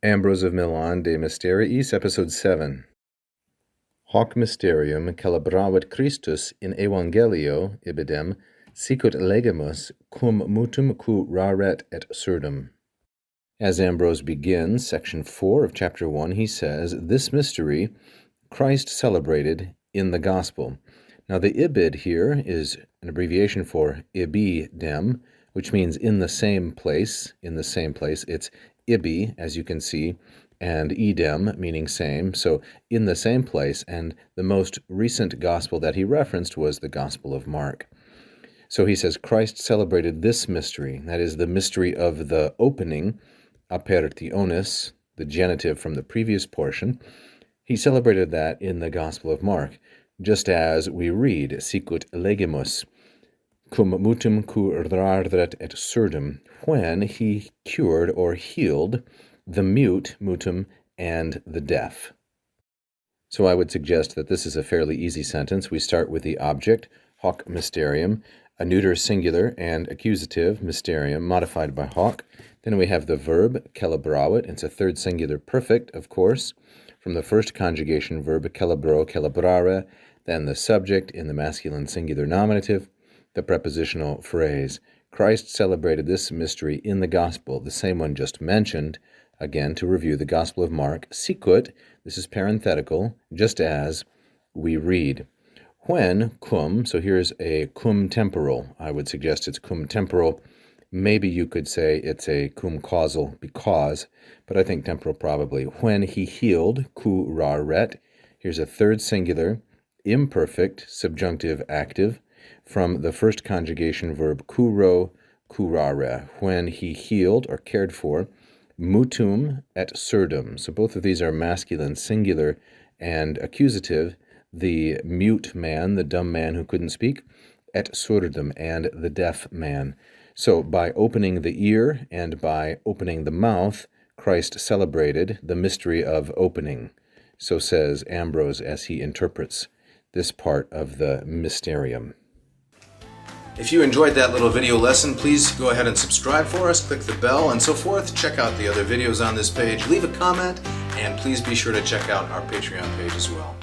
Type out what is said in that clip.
Ambrose of Milan de Mysteriis, Episode 7. Hoc mysterium celebravit Christus in Evangelio ibidem, sicut legimus cum mutum cu raret et surdum. As Ambrose begins section 4 of chapter 1, he says, this mystery Christ celebrated in the gospel. Now the ibid here is an abbreviation for ibidem, which means in the same place. It's ibi, as you can see, and idem, meaning same, so in the same place, and the most recent gospel that he referenced was the Gospel of Mark. So he says Christ celebrated this mystery, that is the mystery of the opening, apertionis, the genitive from the previous portion. He celebrated that in the Gospel of Mark, just as we read, sicut legimus, cum mutum curaret et surdum, when he cured or healed the mute, mutum, and the deaf. So I would suggest that this is a fairly easy sentence. We start with the object, hoc mysterium, a neuter singular and accusative, mysterium, modified by hoc. Then we have the verb, celebravit. It's a third singular perfect, of course, from the first conjugation verb, celebro, celebrare, then the subject in the masculine singular nominative, the prepositional phrase. Christ celebrated this mystery in the gospel, the same one just mentioned. Again, to review the Gospel of Mark, sicut, this is parenthetical, just as we read. When, cum, so here's a cum temporal. I would suggest it's cum temporal. Maybe you could say it's a cum causal, because, but I think temporal probably. When he healed, curaret, here's a third singular, imperfect, subjunctive active, from the first conjugation verb curo, curare. When he healed or cared for, mutum et surdum. So both of these are masculine, singular, and accusative. The mute man, the dumb man who couldn't speak, et surdum, and the deaf man. So by opening the ear and by opening the mouth, Christ celebrated the mystery of opening. So says Ambrose as he interprets this part of the mysterium. If you enjoyed that little video lesson, please go ahead and subscribe for us, click the bell and so forth. Check out the other videos on this page, leave a comment, and please be sure to check out our Patreon page as well.